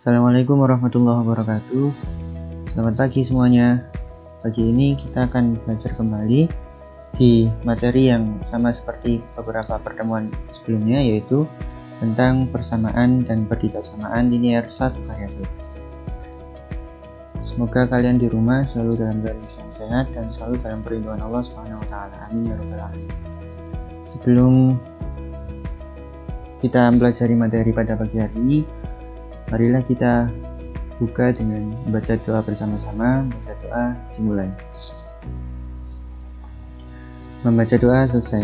Assalamualaikum warahmatullahi wabarakatuh. Selamat pagi semuanya. Pagi ini kita akan belajar kembali di materi yang sama seperti beberapa pertemuan sebelumnya, yaitu tentang persamaan dan pertidaksamaan linear satu variabel. Semoga kalian di rumah selalu dalam kondisi yang sehat dan selalu dalam perlindungan Allah Subhanahu wa taala. Amin ya rabbal alamin. Sebelum kita mempelajari materi pada pagi hari ini, marilah kita buka dengan membaca doa bersama-sama. Membaca doa dimulai. Membaca doa selesai.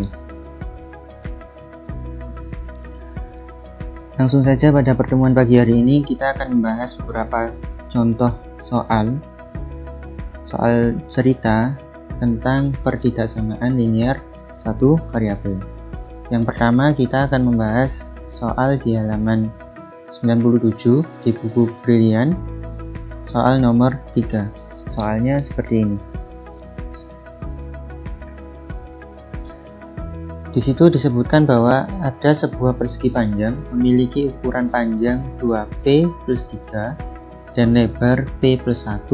Langsung saja pada pertemuan pagi hari ini kita akan membahas beberapa contoh soal cerita tentang pertidaksamaan linear satu variabel. Yang pertama kita akan membahas soal di halaman 97 di buku Brilian, soal nomor 3. Soalnya seperti ini. Di situ disebutkan bahwa ada sebuah persegi panjang memiliki ukuran panjang 2P plus 3 dan lebar P plus 1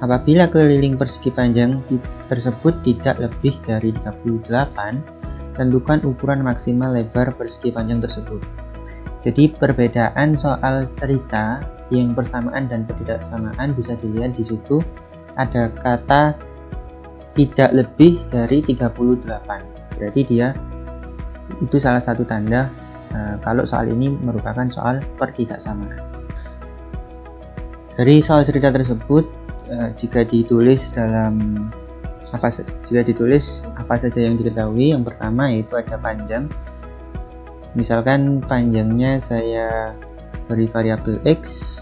apabila keliling persegi panjang tersebut tidak lebih dari 38, tentukan ukuran maksimal lebar persegi panjang tersebut. Jadi perbedaan soal cerita yang persamaan dan pertidaksamaan bisa dilihat di situ ada kata tidak lebih dari 38. Berarti dia itu salah satu tanda kalau soal ini merupakan soal pertidaksamaan. Dari soal cerita tersebut, jika ditulis apa saja yang diketahui, yang pertama yaitu ada panjang. Misalkan panjangnya saya beri variabel x.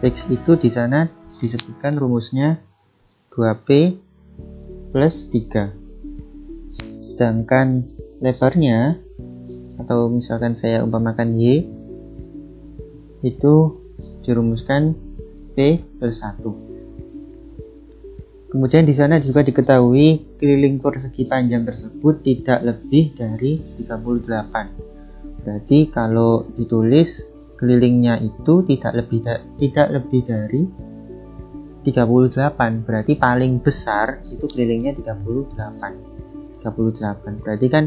X itu di sana disebutkan rumusnya 2p plus 3. Sedangkan lebarnya, atau misalkan saya umpamakan y, itu dirumuskan p plus 1. Kemudian di sana juga diketahui keliling persegi panjang tersebut tidak lebih dari 38. Berarti kalau ditulis kelilingnya itu tidak lebih dari 38, berarti paling besar itu kelilingnya 38. Berarti kan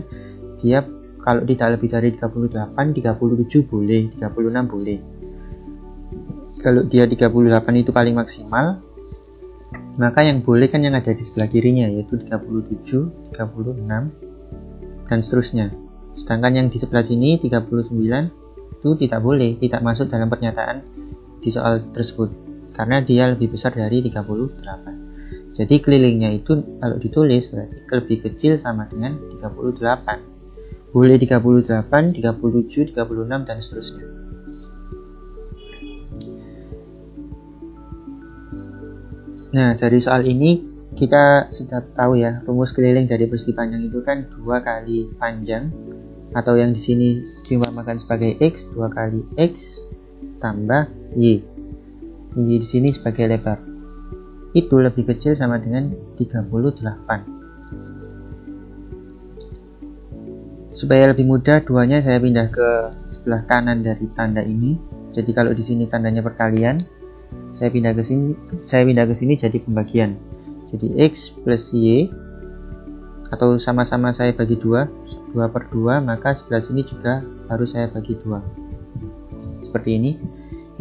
dia kalau tidak lebih dari 38, 37 boleh, 36 boleh. Kalau dia 38 itu paling maksimal, maka yang boleh kan yang ada di sebelah kirinya, yaitu 37, 36, dan seterusnya. Sedangkan yang di sebelah sini 39 itu tidak boleh, tidak masuk dalam pernyataan di soal tersebut karena dia lebih besar dari 38. Jadi kelilingnya itu kalau ditulis berarti lebih kecil sama dengan 38. Boleh 38, 37, 36, dan seterusnya. Nah, dari soal ini kita sudah tahu ya, rumus keliling dari persegi panjang itu kan 2 kali panjang, atau yang di sini diumpamakan sebagai x, 2 kali x tambah y. Y di sini sebagai lebar. Itu lebih kecil sama dengan 38. Supaya lebih mudah, duanya saya pindah ke sebelah kanan dari tanda ini. Jadi kalau di sini tandanya perkalian, saya pindah ke sini jadi pembagian. Jadi x plus y, atau sama-sama saya bagi 2 per 2, maka sebelah sini juga harus saya bagi 2. Seperti ini.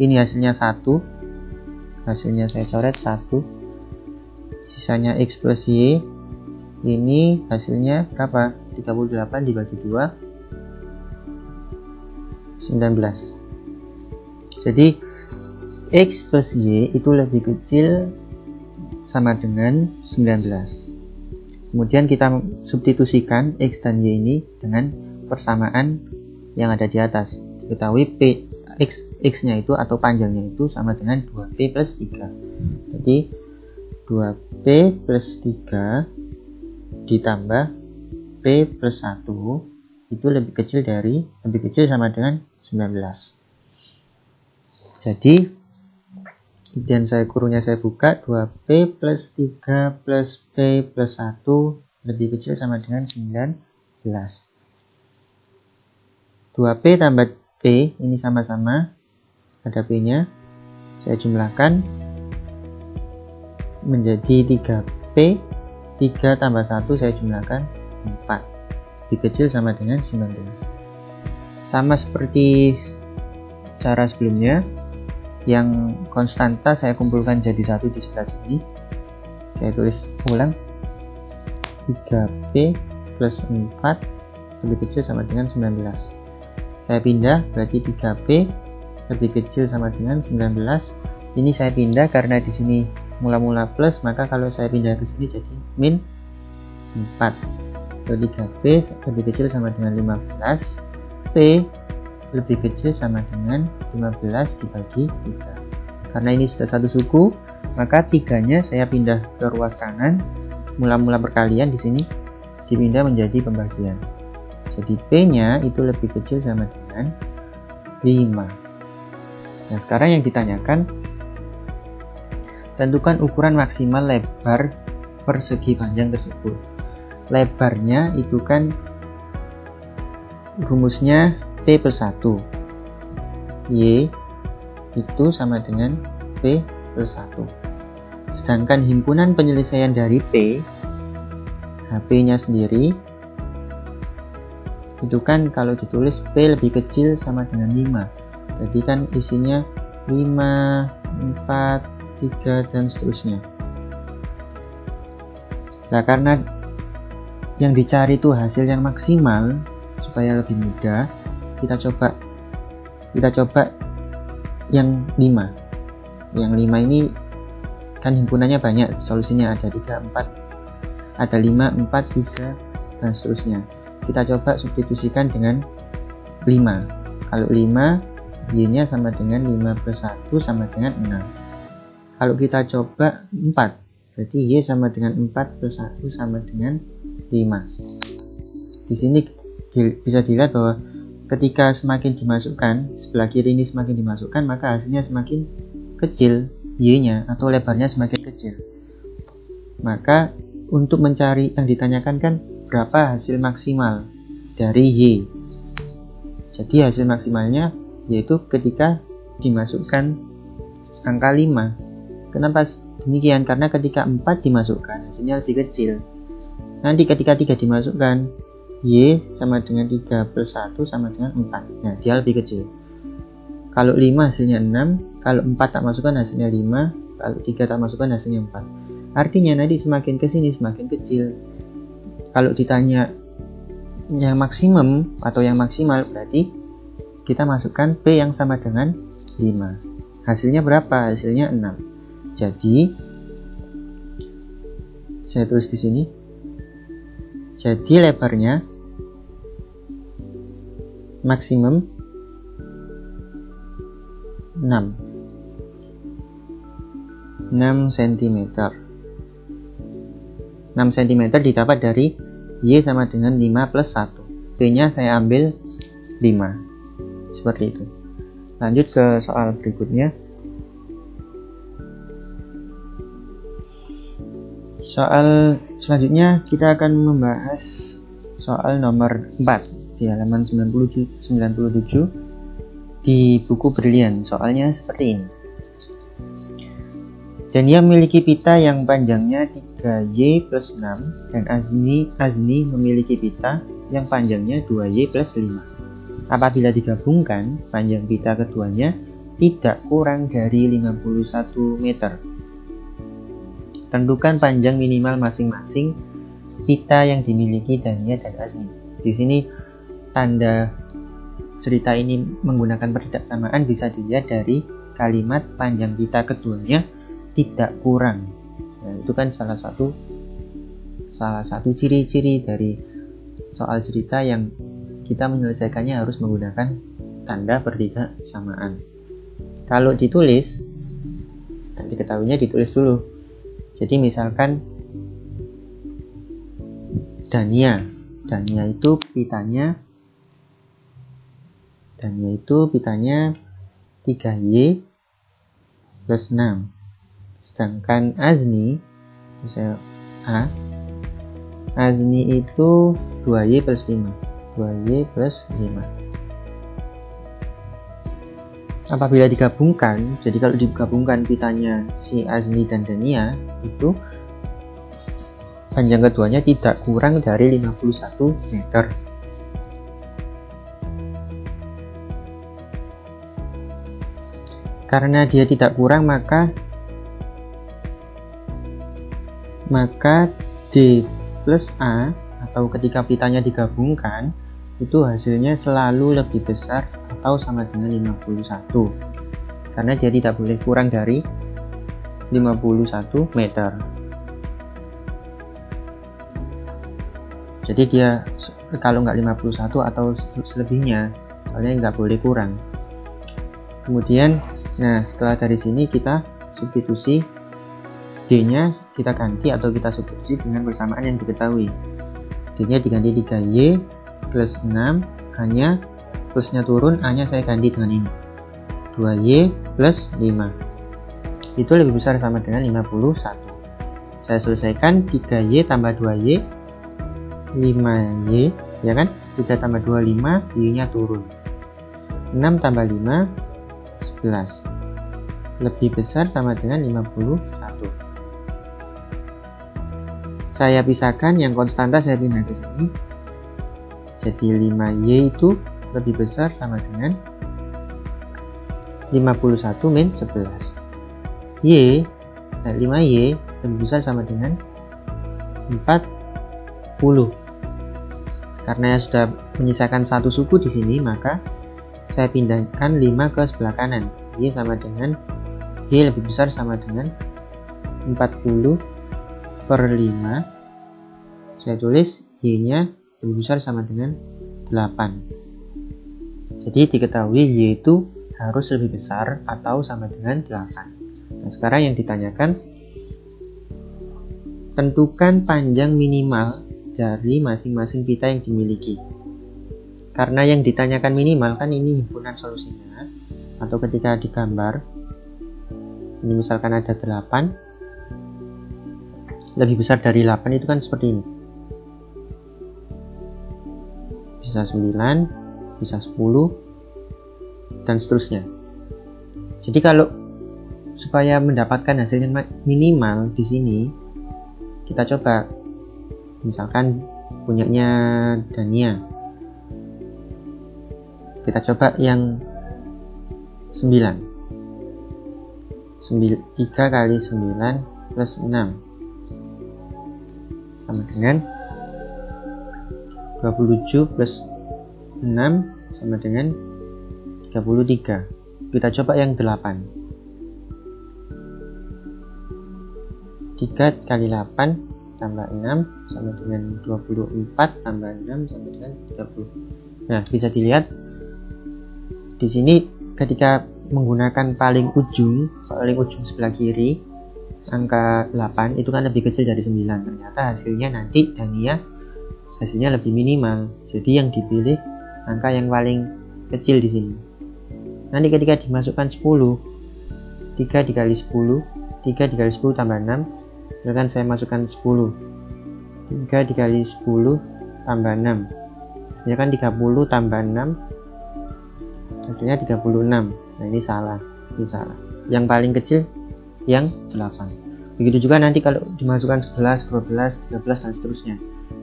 Ini hasilnya 1. Hasilnya saya coret 1. Sisanya x plus y. Ini hasilnya berapa? 38 dibagi 2, 19. Jadi x plus y itu lebih kecil sama dengan 19. Kemudian kita substitusikan x dan y ini dengan persamaan yang ada di atas. Diketahui x-nya itu atau panjangnya itu sama dengan 2p plus 3. Jadi 2p plus 3 ditambah p plus 1 itu lebih kecil sama dengan 19. Jadi dan kurungnya saya buka, 2p plus 3 plus p plus 1 lebih kecil sama dengan 19. 2p tambah p ini sama-sama, ada P-nya, saya jumlahkan menjadi 3P, 3 tambah 1 saya jumlahkan 4, lebih kecil sama dengan 19. Sama seperti cara sebelumnya, yang konstanta saya kumpulkan jadi satu di sebelah sini, saya tulis ulang, 3P plus 4 lebih kecil sama dengan 19. Saya pindah, berarti 3P lebih kecil sama dengan 19. Ini saya pindah karena di sini mula-mula plus, maka kalau saya pindah ke sini jadi min 4. Jadi 3P lebih kecil sama dengan 15. P lebih kecil sama dengan 15 dibagi 3. Karena ini sudah satu suku, maka 3-nya saya pindah ke ruas kanan. Mula-mula perkalian di sini dipindah menjadi pembagian. Jadi P-nya itu lebih kecil sama dengan 5. Nah, sekarang yang ditanyakan, tentukan ukuran maksimal lebar persegi panjang tersebut. Lebarnya itu kan rumusnya P plus 1. Y itu sama dengan P plus 1. Sedangkan himpunan penyelesaian dari P, HP-nya sendiri, itu kan kalau ditulis P lebih kecil sama dengan 5. Jadi kan isinya 5, 4, 3, dan seterusnya. Nah, karena yang dicari itu hasil yang maksimal, supaya lebih mudah, kita coba yang 5. Yang 5 ini kan himpunannya banyak, solusinya ada 3, 4, ada 5, 4, 3, dan seterusnya. Kita coba substitusikan dengan 5. Kalau 5, Y-nya sama dengan 5 plus 1 sama dengan 6. Kalau kita coba 4, berarti Y sama dengan 4 plus 1 sama dengan 5. Di sini bisa dilihat bahwa ketika semakin dimasukkan, sebelah kiri ini semakin dimasukkan, maka hasilnya semakin kecil Y-nya atau lebarnya semakin kecil. Maka untuk mencari yang ditanyakan kan berapa hasil maksimal dari Y. Jadi hasil maksimalnya yaitu ketika dimasukkan angka 5. Kenapa demikian? Karena ketika 4 dimasukkan hasilnya lebih kecil. Nanti ketika 3 dimasukkan, Y sama dengan 3 plus 1 sama dengan 4. Nah, dia lebih kecil. Kalau 5 hasilnya 6, kalau 4 tak masukkan hasilnya 5, kalau 3 tak masukkan hasilnya 4. Artinya nanti semakin ke sini semakin kecil. Kalau ditanya yang maksimum atau yang maksimal, berarti kita masukkan P yang sama dengan 5. Hasilnya berapa? Hasilnya 6. Jadi saya tulis di sini. Jadi lebarnya maksimum 6 cm. 6 cm didapat dari Y sama dengan 5 plus 1. P-nya saya ambil 5. Seperti itu. Lanjut ke soal berikutnya. Soal selanjutnya kita akan membahas soal nomor 4 di halaman 97 di buku Brilian. Soalnya seperti ini. Dan ia memiliki pita yang panjangnya 3Y plus 6 dan Azni memiliki pita yang panjangnya 2Y plus 5. Apabila digabungkan, panjang pita keduanya tidak kurang dari 51 meter. Tentukan panjang minimal masing-masing pita yang dimiliki Dania dan Azni. Di sini tanda cerita ini menggunakan pertidaksamaan bisa dilihat dari kalimat panjang pita keduanya tidak kurang. Nah, itu kan salah satu ciri-ciri dari soal cerita yang kita menyelesaikannya harus menggunakan tanda pertidaksamaan. Kalau ditulis, nanti ketahuinya ditulis dulu. Jadi misalkan Dania itu pitanya 3Y plus 6. Sedangkan Azni, misalnya Azni itu 2Y plus 5. 2Y plus 5. apabila digabungkan, jadi kalau digabungkan pitanya si Azni dan Dania, itu panjang keduanya tidak kurang dari 51 meter. Karena dia tidak kurang, maka D plus A, atau ketika pitanya digabungkan, itu hasilnya selalu lebih besar atau sama dengan 51, karena dia tidak boleh kurang dari 51 meter. Jadi dia kalau nggak 51 atau selebihnya, soalnya nggak boleh kurang. Kemudian, nah setelah dari sini kita substitusi D nya, kita ganti atau kita substitusi dengan persamaan yang diketahui. D nya diganti 3Y plus 6, hanya plusnya turun, A nya saya ganti dengan ini 2Y plus 5, itu lebih besar sama dengan 51. Saya selesaikan, 3Y tambah 2Y 5Y, ya kan, 3 tambah 2 5, Y nya turun, 6 tambah 5 11, lebih besar sama dengan 51. Saya pisahkan, yang konstanta saya pindah ke sini, jadi 5Y itu lebih besar sama dengan 51 min 11. 5Y lebih besar sama dengan 40. Karena sudah menyisakan satu suku di sini, maka saya pindahkan 5 ke sebelah kanan. Y sama dengan Y lebih besar sama dengan 40 per 5. Saya tulis Y nya lebih besar sama dengan 8. Jadi diketahui Y itu harus lebih besar atau sama dengan 8. Nah, sekarang yang ditanyakan, tentukan panjang minimal dari masing-masing pita yang dimiliki. Karena yang ditanyakan minimal kan ini himpunan solusinya, atau ketika digambar ini misalkan ada 8, lebih besar dari 8 itu kan seperti ini, bisa 9, bisa 10, dan seterusnya. Jadi kalau supaya mendapatkan hasilnya minimal di sini, kita coba misalkan punyanya Dania, kita coba yang 9, 3 kali 9 plus 6 sama dengan 27 plus 6 sama dengan 33. Kita coba yang 8, 3 kali 8 tambah 6 sama dengan 24 tambah 6 sama dengan 30. Nah, bisa dilihat di sini ketika menggunakan paling ujung sebelah kiri, angka 8 itu kan lebih kecil dari 9. Ternyata hasilnya nanti Dania hasilnya lebih minimal. Jadi yang dipilih angka yang paling kecil di sini. Nanti ketika dimasukkan 10, 3 dikali 10, 3 dikali 10 tambah 6, misalkan saya masukkan 10, 3 dikali 10 tambah 6, hasilnya kan 30 tambah 6, hasilnya 36. Nah ini salah, yang paling kecil yang 8. Begitu juga nanti kalau dimasukkan 11, 12, 13 dan seterusnya,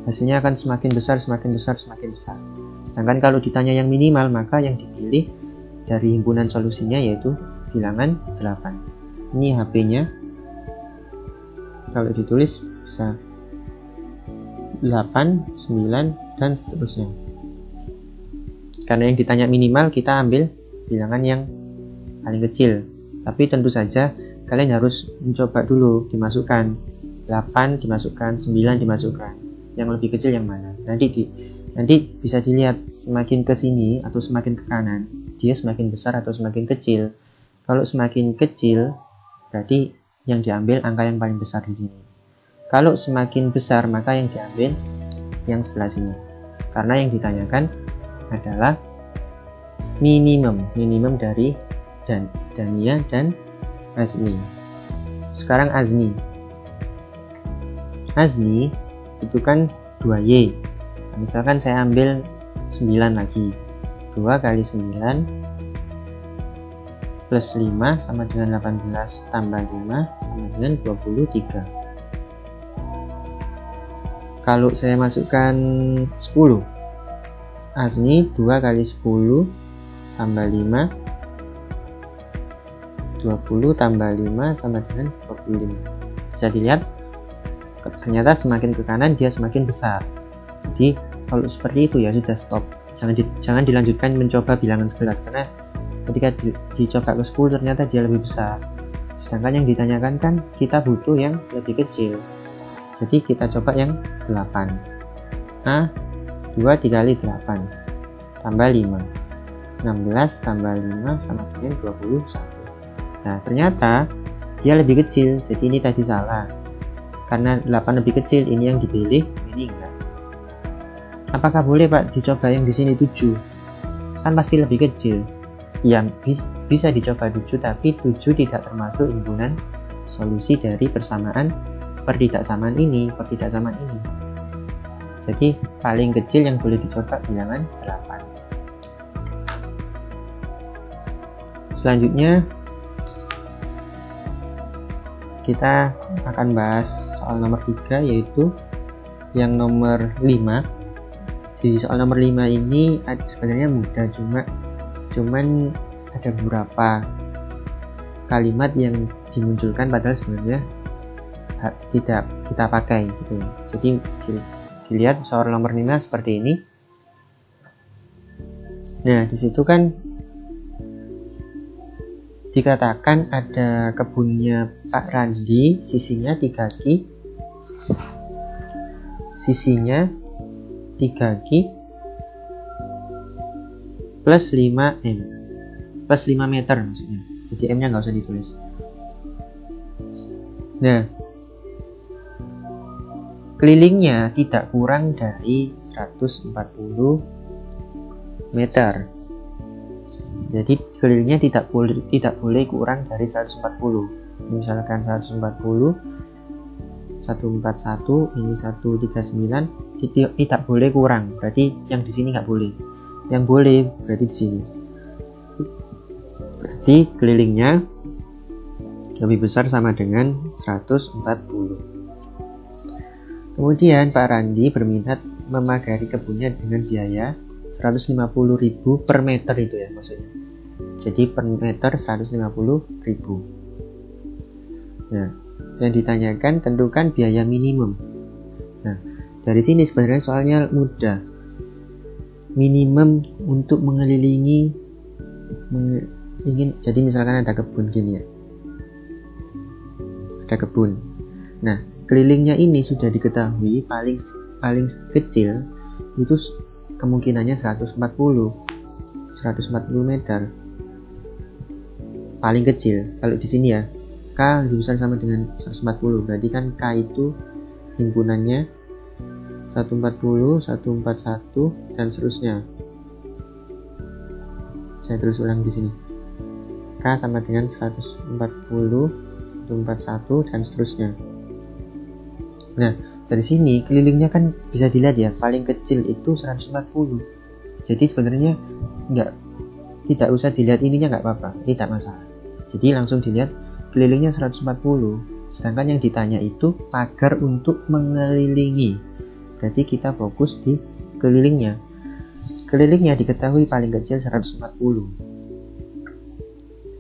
hasilnya akan semakin besar. Sedangkan kalau ditanya yang minimal, maka yang dipilih dari himpunan solusinya yaitu bilangan 8. Ini HP-nya, kalau ditulis bisa 8, 9, dan seterusnya. Karena yang ditanya minimal, kita ambil bilangan yang paling kecil. Tapi tentu saja kalian harus mencoba dulu, dimasukkan 8, dimasukkan 9, dimasukkan yang lebih kecil yang mana. Nanti bisa dilihat semakin ke sini atau semakin ke kanan, dia semakin besar atau semakin kecil. Kalau semakin kecil, berarti yang diambil angka yang paling besar di sini. Kalau semakin besar, maka yang diambil yang sebelah sini. Karena yang ditanyakan adalah minimum dari Dania dan Azni. Sekarang Azni itu kan 2Y. Nah, misalkan saya ambil 9 lagi, 2 kali 9 plus 5 sama dengan 18 tambah 5 sama dengan 23. Kalau saya masukkan 10, ini 2 kali 10 tambah 5, 20 tambah 5 sama dengan 25. Bisa dilihat, ternyata semakin ke kanan dia semakin besar. Jadi kalau seperti itu ya sudah stop, jangan dilanjutkan mencoba bilangan 11, karena ketika dicoba ke 10 ternyata dia lebih besar, sedangkan yang ditanyakan kan kita butuh yang lebih kecil. Jadi kita coba yang 8. 2 dikali 8 tambah 5, 16 tambah 5 sama dengan 21. Nah ternyata dia lebih kecil, jadi ini tadi salah, karena 8 lebih kecil, ini yang dipilih, ini enggak. Apakah boleh Pak dicoba yang di sini 7? Kan pasti lebih kecil. Yang bisa dicoba 7, tapi 7 tidak termasuk himpunan solusi dari persamaan pertidaksamaan ini. Jadi paling kecil yang boleh dicoba bilangan 8. Selanjutnya kita akan bahas soal nomor 3, yaitu yang nomor 5. Di soal nomor 5 ini sebenarnya mudah, cuman ada beberapa kalimat yang dimunculkan padahal sebenarnya tidak kita pakai gitu. Jadi dilihat soal nomor 5 seperti ini. Nah disitu kan dikatakan ada kebunnya Pak Randi, sisinya 3G, plus 5M, plus 5 meter maksudnya, jadi M nya nggak usah ditulis. Nah kelilingnya tidak kurang dari 140 meter. Jadi kelilingnya tidak boleh kurang dari 140. Misalkan 140, 141, ini 139, tidak boleh kurang. Berarti yang di sini nggak boleh. Yang boleh berarti di sini. Berarti kelilingnya lebih besar sama dengan 140. Kemudian Pak Randi berminat memagari kebunnya dengan biaya 150.000 per meter, itu ya maksudnya. Jadi per meter 150.000. Nah, yang ditanyakan tentukan biaya minimum. Nah, dari sini sebenarnya soalnya mudah. Minimum untuk mengelilingi jadi misalkan ada kebun gini ya. Ada kebun. Nah, kelilingnya ini sudah diketahui paling kecil itu kemungkinannya 140 meter paling kecil. Kalau di sini ya K lebih besar sama dengan 140, berarti kan K itu himpunannya 140, 141 dan seterusnya. Saya terus ulang di sini. K sama dengan 140, 141 dan seterusnya. Nah, dari sini kelilingnya kan bisa dilihat ya, paling kecil itu 140. Jadi sebenarnya tidak usah dilihat ininya, nggak apa-apa, tidak masalah. Jadi langsung dilihat kelilingnya 140. Sedangkan yang ditanya itu pagar untuk mengelilingi. Berarti kita fokus di kelilingnya. Kelilingnya diketahui paling kecil 140.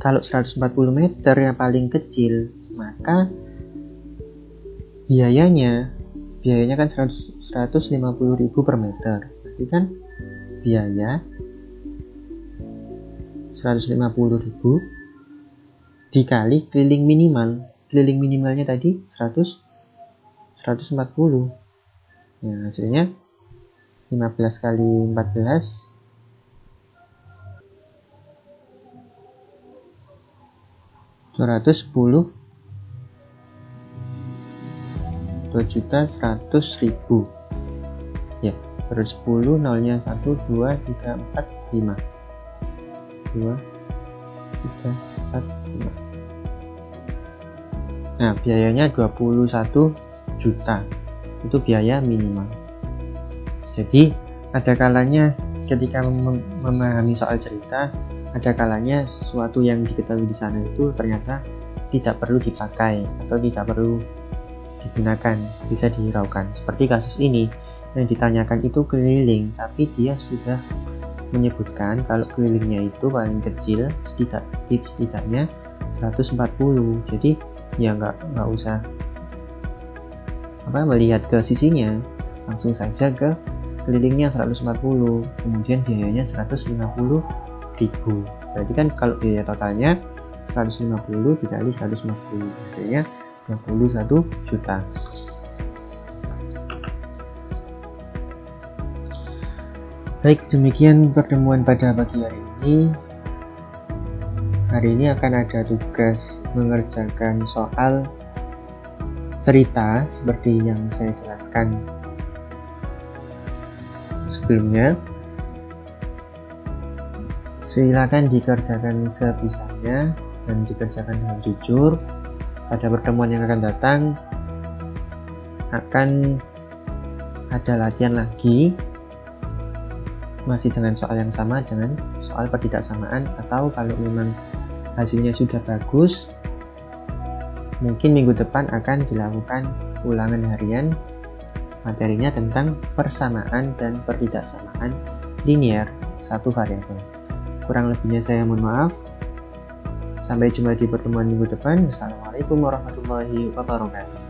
Kalau 140 meter yang paling kecil, maka biayanya kan 150.000 per meter. Berarti kan biaya 150.000 dikali keliling minimal. Keliling minimalnya tadi 140. Ya, hasilnya 15 kali 14 210 2.100.000 ya, terus 10 nolnya 1 2 3 4 5 2 3 4 5. Nah biayanya 21 juta, itu biaya minimal. Jadi ada kalanya ketika memahami soal cerita ada kalanya sesuatu yang diketahui di sana itu ternyata tidak perlu dipakai atau tidak perlu digunakan, bisa dihiraukan. Seperti kasus ini, yang ditanyakan itu keliling, tapi dia sudah menyebutkan kalau kelilingnya itu paling kecil setidaknya 140. Jadi ya nggak usah melihat ke sisinya, langsung saja ke kelilingnya 140, kemudian biayanya 150.000. Berarti kan kalau biaya totalnya 150 dikali 150, hasilnya 21 juta. Baik, demikian pertemuan pada pagi hari ini. Hari ini akan ada tugas mengerjakan soal cerita seperti yang saya jelaskan sebelumnya. Silakan dikerjakan sebisanya dan dikerjakan dengan jujur. Pada pertemuan yang akan datang akan ada latihan lagi, masih dengan soal yang sama, dengan soal pertidaksamaan, atau kalau memang hasilnya sudah bagus, mungkin minggu depan akan dilakukan ulangan harian, materinya tentang persamaan dan pertidaksamaan linear satu variabel. Kurang lebihnya saya mohon maaf. Sampai jumpa di pertemuan minggu depan. Wassalamualaikum warahmatullahi wabarakatuh.